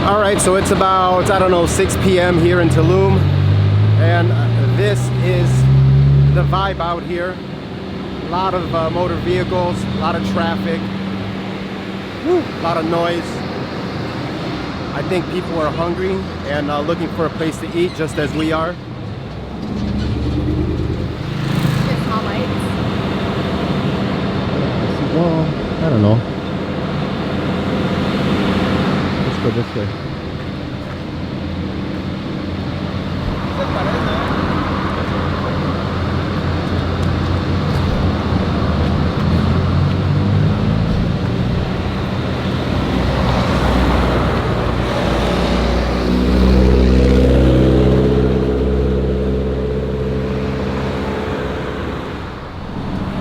All right, so it's about, I don't know, 6 p.m. here in Tulum, and this is the vibe out here. A lot of motor vehicles, a lot of traffic, a lot of noise. I think people are hungry and looking for a place to eat, just as we are. Small lights. Well, I don't know. Let's go this way.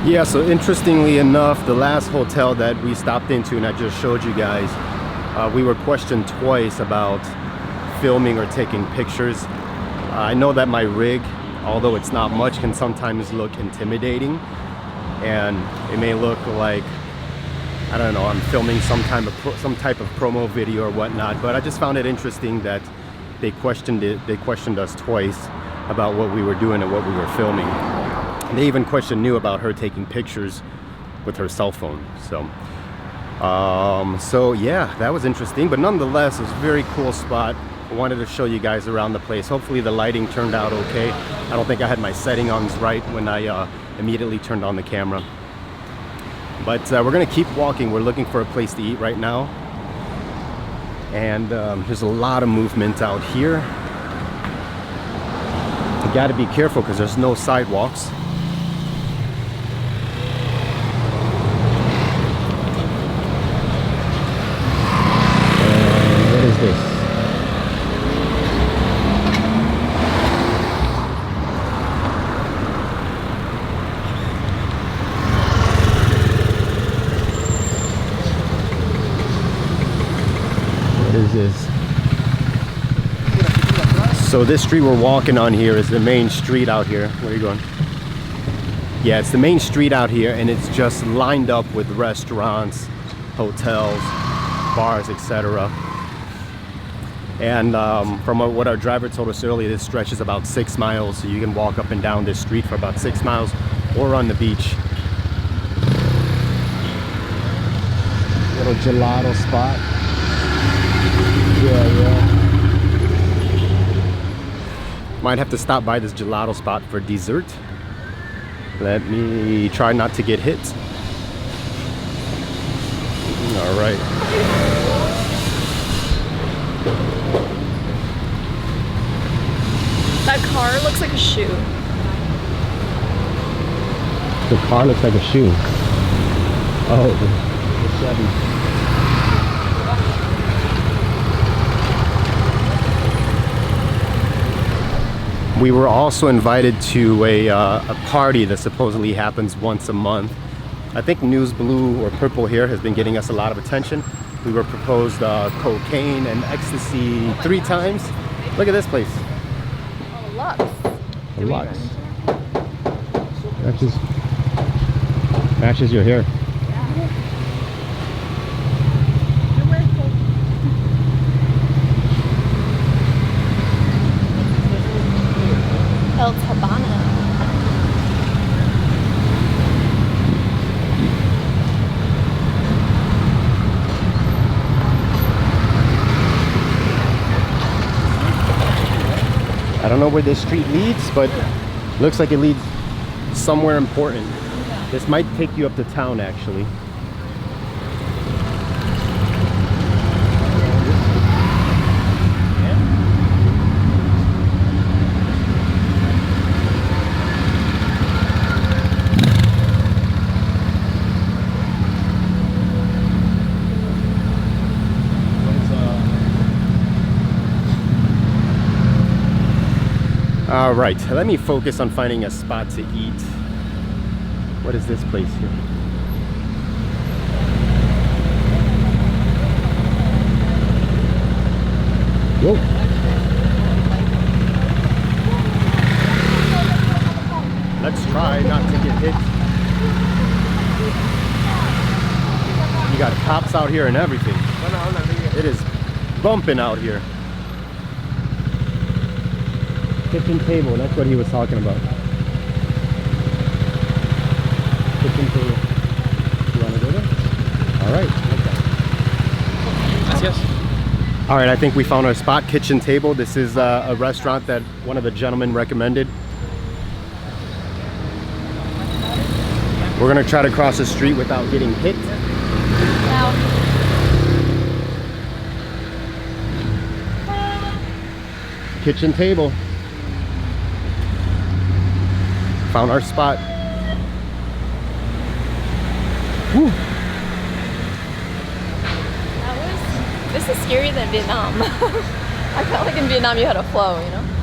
Yeah, so interestingly enough, the last hotel that we stopped into and I just showed you guys, we were questioned twice about filming or taking pictures. I know that my rig, although it's not much, can sometimes look intimidating, and it may look like, I don't know, I'm filming some type of promo video or whatnot, but I just found it interesting that they questioned us twice about what we were doing and what we were filming. They even questioned New about her taking pictures with her cell phone. So yeah, that was interesting, but nonetheless, it was a very cool spot. I wanted to show you guys around the place. Hopefully the lighting turned out okay. I don't think I had my settings right when I immediately turned on the camera. But we're gonna keep walking. We're looking for a place to eat right now. And there's a lot of movement out here. You gotta be careful because there's no sidewalks. This. What is this? So this street we're walking on here is the main street out here. Where are you going? Yeah, it's the main street out here, and it's just lined up with restaurants, hotels, bars, etc. And from what our driver told us earlier, this stretch is about 6 miles, so you can walk up and down this street for about 6 miles or on the beach. Little gelato spot. Yeah. Might have to stop by this gelato spot for dessert. Let me try not to get hit. All right. That car looks like a shoe. The car looks like a shoe. Oh, the Chevy. We were also invited to a party that supposedly happens once a month. I think News Blue or Purple here has been getting us a lot of attention. We were proposed cocaine and ecstasy 3 times. Look at this place. A Lux. Matches your hair. El Tabana. I don't know where this street leads, but looks like it leads somewhere important. This might take you up to town, actually. All right, let me focus on finding a spot to eat. What is this place here? Whoa. Let's try not to get hit. You got cops out here and everything. It is bumping out here. Kitchen table, that's what he was talking about. Kitchen table. You want to go there? All right. Gracias. All right, I think we found our spot, kitchen table. This is a restaurant that one of the gentlemen recommended. We're gonna try to cross the street without getting hit. Now, Kitchen table. Found our spot. Whew. this is scarier than Vietnam. I felt like in Vietnam you had a flow, you know?